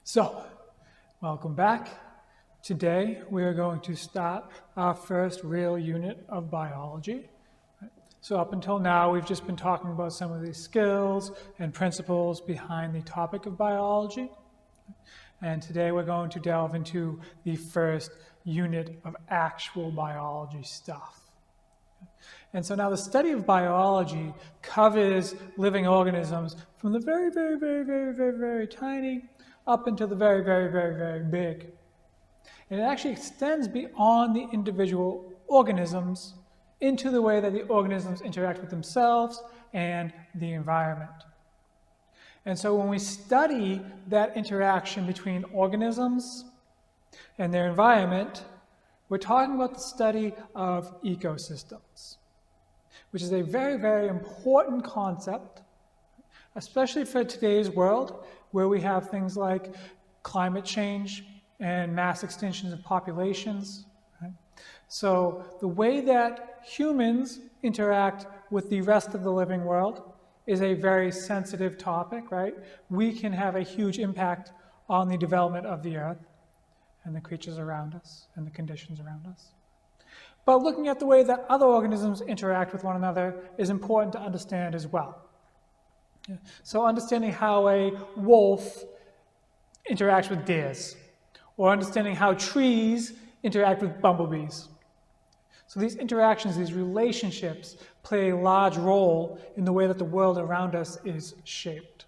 So, welcome back. Today we are going to start our first real unit of biology. So up until now we've just been talking about some of these skills and principles behind the topic of biology. And today we're going to delve into the first unit of actual biology stuff. And so now the study of biology covers living organisms from the very tiny up into the very big. And it actually extends beyond the individual organisms into the way that the organisms interact with themselves and the environment. And so when we study that interaction between organisms and their environment, we're talking about the study of ecosystems, which is a very important concept, especially for today's world, where we have things like climate change and mass extinctions of populations. Right? So the way that humans interact with the rest of the living world is a very sensitive topic, right? We can have a huge impact on the development of the earth and the creatures around us and the conditions around us. But looking at the way that other organisms interact with one another is important to understand as well. So understanding how a wolf interacts with deers, or understanding how trees interact with bumblebees. So these interactions, these relationships, play a large role in the way that the world around us is shaped.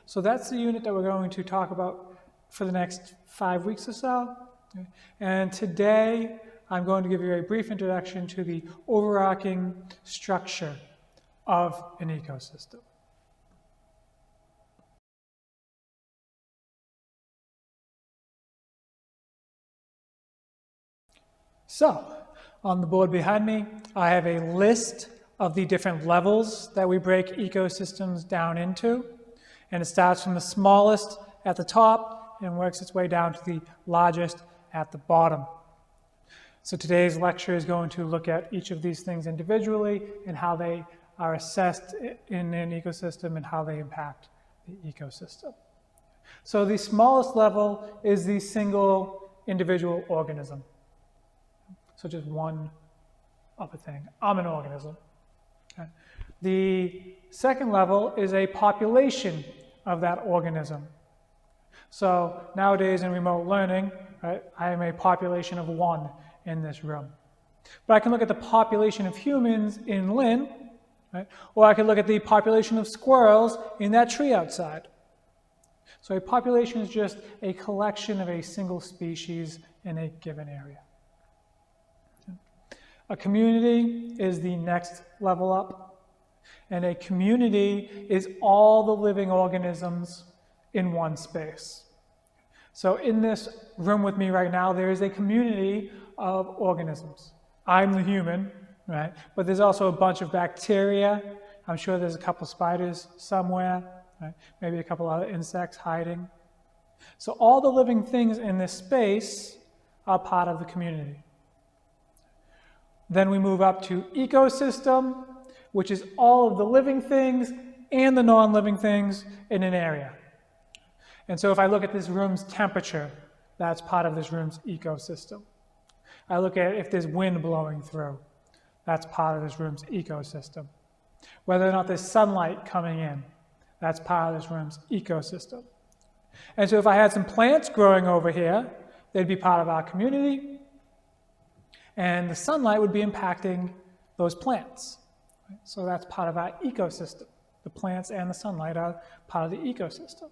So that's the unit that we're going to talk about for the next 5 weeks or so. And today, I'm going to give you a brief introduction to the overarching structure of an ecosystem. So, on the board behind me, I have a list of the different levels that we break ecosystems down into. And it starts from the smallest at the top and works its way down to the largest at the bottom. So today's lecture is going to look at each of these things individually and how they are assessed in an ecosystem and how they impact the ecosystem. So the smallest level is the single individual organism. So just one of a thing. I'm an organism. Okay. The second level is a population of that organism. So nowadays in remote learning, right, I am a population of 1 in this room. But I can look at the population of humans in Lynn, right, or I can look at the population of squirrels in that tree outside. So a population is just a collection of a single species in a given area. A community is the next level up, and a community is all the living organisms in one space. So in this room with me right now, there is a community of organisms. I'm the human, right? But there's also a bunch of bacteria. I'm sure there's a couple spiders somewhere, right? Maybe a couple other insects hiding. So all the living things in this space are part of the community. Then we move up to ecosystem, which is all of the living things and the non-living things in an area. And so if I look at this room's temperature, that's part of this room's ecosystem. I look at if there's wind blowing through, that's part of this room's ecosystem. Whether or not there's sunlight coming in, that's part of this room's ecosystem. And so if I had some plants growing over here, they'd be part of our community. And the sunlight would be impacting those plants. So that's part of our ecosystem. The plants and the sunlight are part of the ecosystem.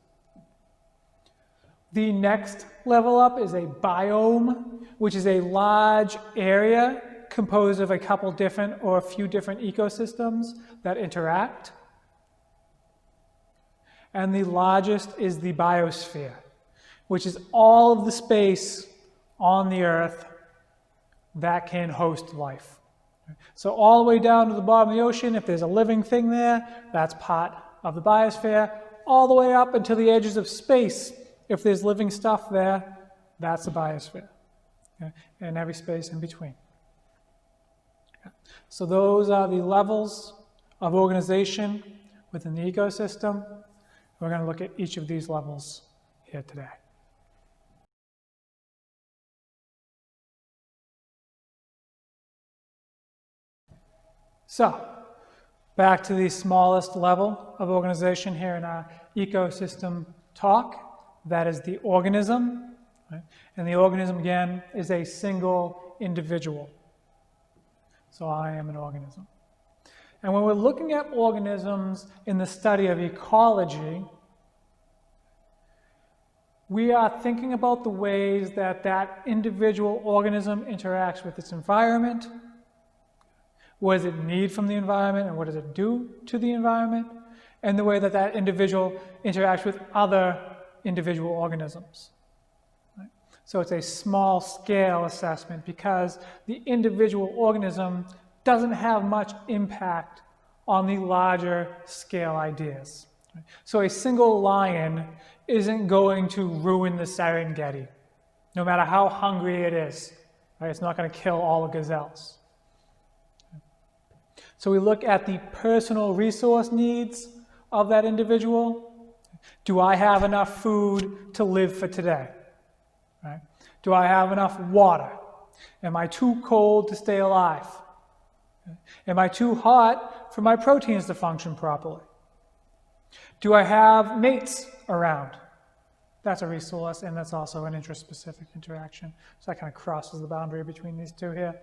The next level up is a biome, which is a large area composed of a couple different or a few different ecosystems that interact. And the largest is the biosphere, which is all of the space on the earth that can host life. So all the way down to the bottom of the ocean, if there's a living thing there, that's part of the biosphere. All the way up until the edges of space, if there's living stuff there, that's the biosphere. Okay? And every space in between. Okay? So those are the levels of organization within the ecosystem. We're going to look at each of these levels here today. So, back to the smallest level of organization here in our ecosystem talk, that is the organism. Right? And the organism, again, is a single individual. So I am an organism. And when we're looking at organisms in the study of ecology, we are thinking about the ways that that individual organism interacts with its environment. What does it need from the environment, and what does it do to the environment? And the way that that individual interacts with other individual organisms. Right? So it's a small scale assessment because the individual organism doesn't have much impact on the larger scale ideas. Right? So a single lion isn't going to ruin the Serengeti, no matter how hungry it is. Right? It's not going to kill all the gazelles. So we look at the personal resource needs of that individual. Do I have enough food to live for today? Right? Do I have enough water? Am I too cold to stay alive? Am I too hot for my proteins to function properly? Do I have mates around? That's a resource, and that's also an interest-specific interaction. So that kind of crosses the boundary between these two here.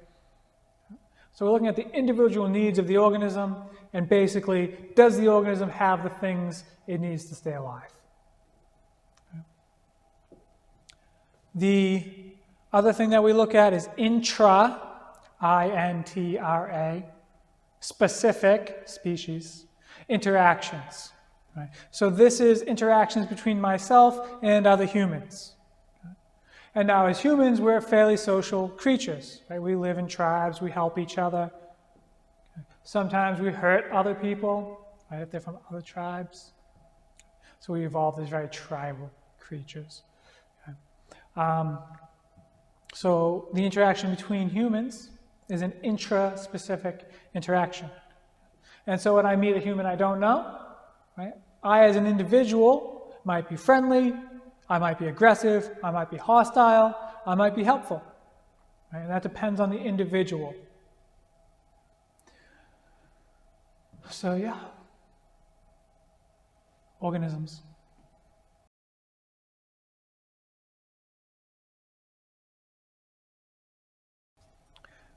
So we're looking at the individual needs of the organism, and basically, does the organism have the things it needs to stay alive? The other thing that we look at is intra, I-N-T-R-A, specific, species, interactions. Right? So this is interactions between myself and other humans. And now as humans, we're fairly social creatures. Right? We live in tribes, we help each other. Sometimes we hurt other people, right, if they're from other tribes. So we evolved as very tribal creatures. Okay. So the interaction between humans is an intra-specific interaction. And so when I meet a human I don't know, right, I as an individual might be friendly, I might be aggressive, I might be hostile, I might be helpful. Right? And that depends on the individual. So yeah, organisms.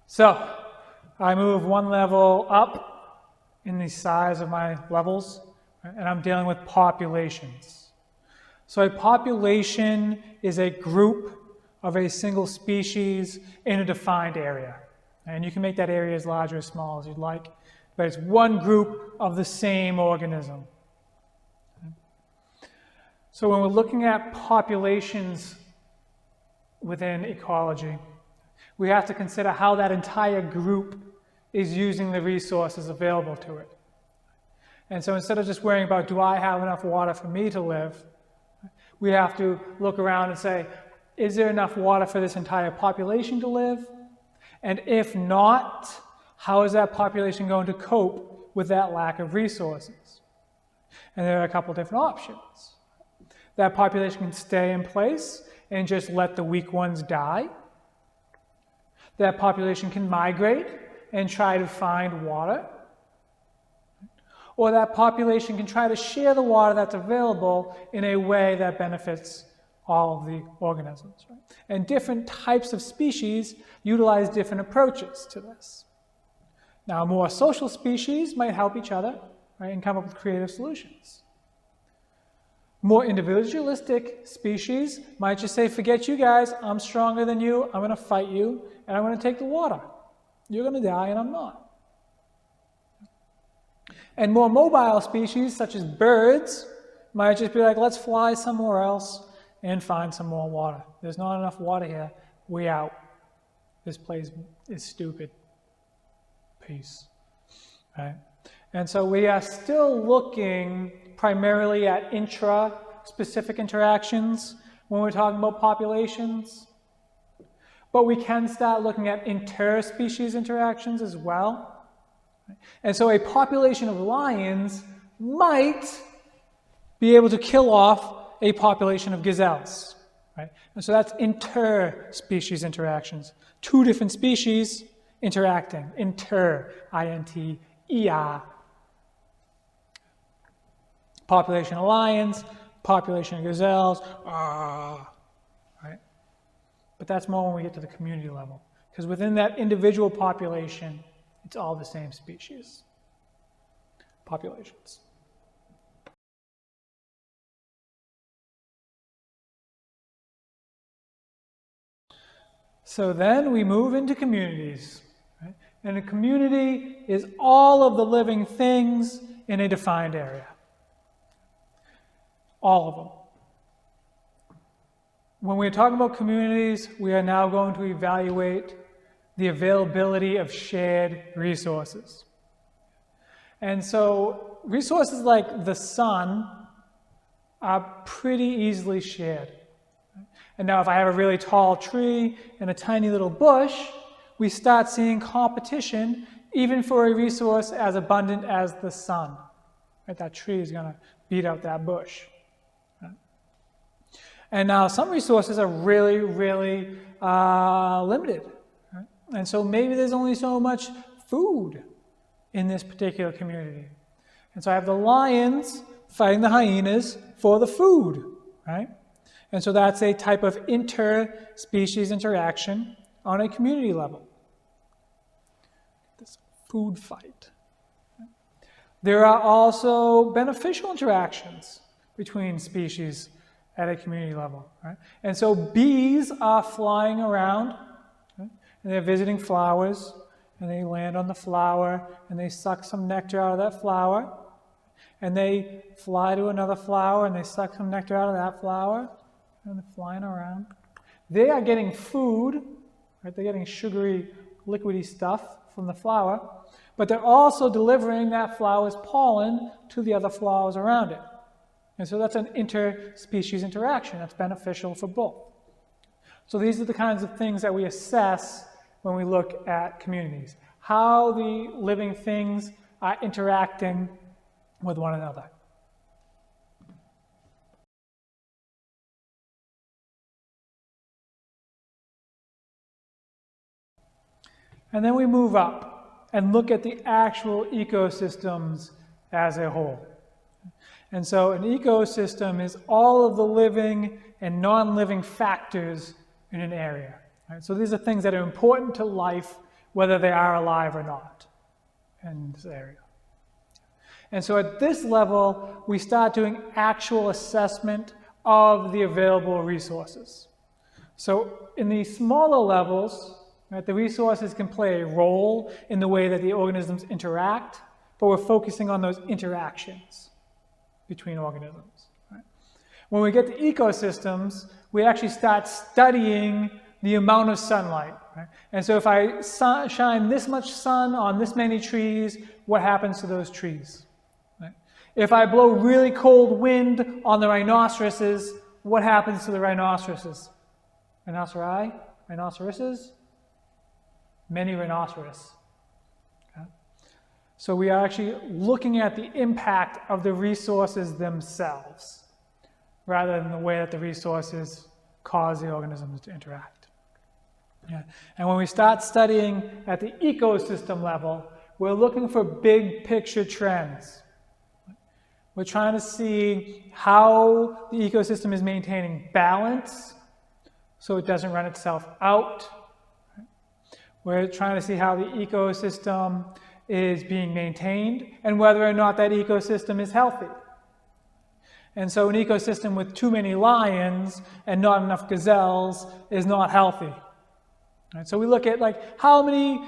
So I move one level up in the size of my levels, right, and I'm dealing with populations. So a population is a group of a single species in a defined area. And you can make that area as large or as small as you'd like, but it's one group of the same organism. So when we're looking at populations within ecology, we have to consider how that entire group is using the resources available to it. And so instead of just worrying about, do I have enough water for me to live, we have to look around and say, is there enough water for this entire population to live? And if not, how is that population going to cope with that lack of resources? And there are a couple different options. That population can stay in place and just let the weak ones die. That population can migrate and try to find water. Or that population can try to share the water that's available in a way that benefits all of the organisms. Right? And different types of species utilize different approaches to this. Now, more social species might help each other, right, and come up with creative solutions. More individualistic species might just say, forget you guys, I'm stronger than you, I'm going to fight you, and I'm going to take the water. You're going to die, and I'm not. And more mobile species, such as birds, might just be like, let's fly somewhere else and find some more water. There's not enough water here. We out. This place is stupid. Peace. Right? And so we are still looking primarily at intra-specific interactions when we're talking about populations. But we can start looking at interspecies interactions as well. And so a population of lions might be able to kill off a population of gazelles, right? And so that's interspecies interactions. Two different species interacting, I-N-T-E-R. Population of lions, population of gazelles, right? But that's more when we get to the community level, because within that individual population, it's all the same species, populations. So then we move into communities, right? And a community is all of the living things in a defined area. All of them. When we're talking about communities, we are now going to evaluate the availability of shared resources. And so resources like the sun are pretty easily shared. And now if I have a really tall tree and a tiny little bush, we start seeing competition even for a resource as abundant as the sun. Right? That tree is going to beat out that bush. Right? And now some resources are really, really limited. Right? And so maybe there's only so much food in this particular community. And so I have the lions fighting the hyenas for the food, right? And so that's a type of interspecies interaction on a community level. This food fight. There are also beneficial interactions between species at a community level, right? And so bees are flying around, right? And they're visiting flowers, and they land on the flower, and they suck some nectar out of that flower, and they fly to another flower, and they suck some nectar out of that flower, and they're flying around. They are getting food, right? They're getting sugary, liquidy stuff from the flower, but they're also delivering that flower's pollen to the other flowers around it. And so that's an interspecies interaction that's beneficial for both. So these are the kinds of things that we assess when we look at communities. How the living things are interacting with one another. And then we move up and look at the actual ecosystems as a whole. And so an ecosystem is all of the living and non-living factors in an area. Right? So these are things that are important to life, whether they are alive or not in this area. And so at this level, we start doing actual assessment of the available resources. So in the smaller levels, right, the resources can play a role in the way that the organisms interact, but we're focusing on those interactions between organisms. Right? When we get to ecosystems, we actually start studying the amount of sunlight. Right? And so if I shine this much sun on this many trees, what happens to those trees? Right? If I blow really cold wind on the rhinoceroses, what happens to the rhinoceroses? Rhinoceri? Rhinoceroses? Many rhinoceros. Okay? So we are actually looking at the impact of the resources themselves, rather than the way that the resources cause the organisms to interact. Yeah. And when we start studying at the ecosystem level, we're looking for big picture trends. We're trying to see how the ecosystem is maintaining balance so it doesn't run itself out. We're trying to see how the ecosystem is being maintained and whether or not that ecosystem is healthy. And so an ecosystem with too many lions and not enough gazelles is not healthy. Right? So we look at like how many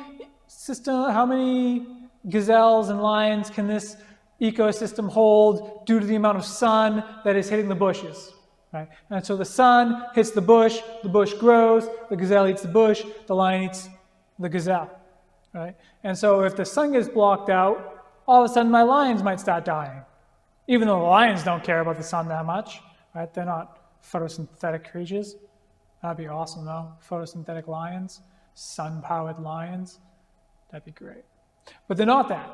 gazelles and lions can this ecosystem hold due to the amount of sun that is hitting the bushes. Right? And so the sun hits the bush grows, the gazelle eats the bush, the lion eats the gazelle. Right? And so if the sun gets blocked out, all of a sudden my lions might start dying. Even though the lions don't care about the sun that much, right? They're not photosynthetic creatures. That'd be awesome though. Photosynthetic lions, sun-powered lions. That'd be great. But they're not that,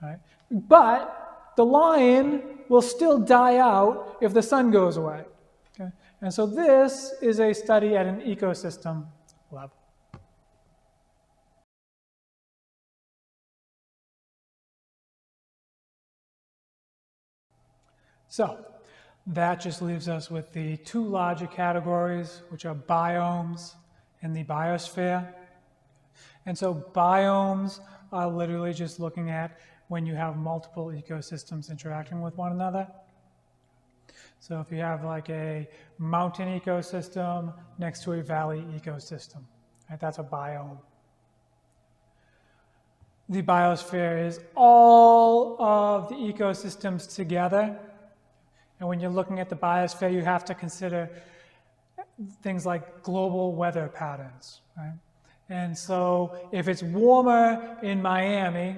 right? But the lion will still die out if the sun goes away. Okay? And so this is a study at an ecosystem level. So that just leaves us with the two larger categories, which are biomes and the biosphere. And so biomes are literally just looking at when you have multiple ecosystems interacting with one another. So if you have like a mountain ecosystem next to a valley ecosystem, right, that's a biome. The biosphere is all of the ecosystems together. And when you're looking at the biosphere, you have to consider things like global weather patterns, right? And so if it's warmer in Miami,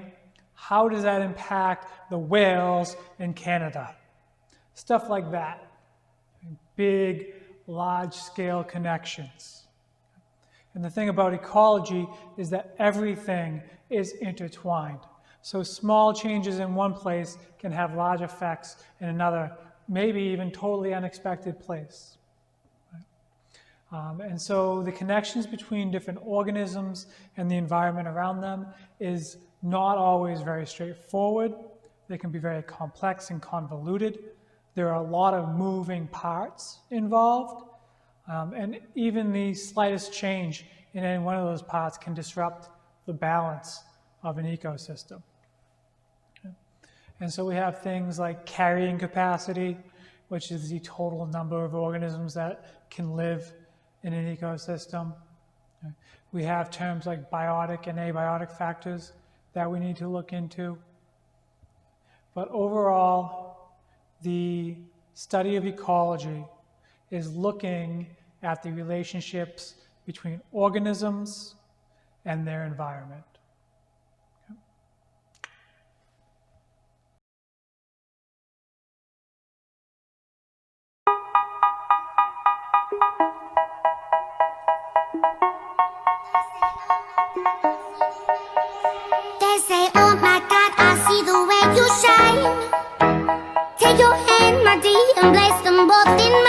how does that impact the whales in Canada? Stuff like that. Big, large-scale connections. And the thing about ecology is that everything is intertwined. So small changes in one place can have large effects in another, maybe even totally unexpected place. And so the connections between different organisms and the environment around them is not always very straightforward. They can be very complex and convoluted. There are a lot of moving parts involved, and even the slightest change in any one of those parts can disrupt the balance of an ecosystem. Okay. And so we have things like carrying capacity, which is the total number of organisms that can live in an ecosystem. Okay. We have terms like biotic and abiotic factors that we need to look into. But overall, the study of ecology is looking at the relationships between organisms and their environment. They say, oh my God, I see the way you shine. Take your hand, my dear, and place them both in mine.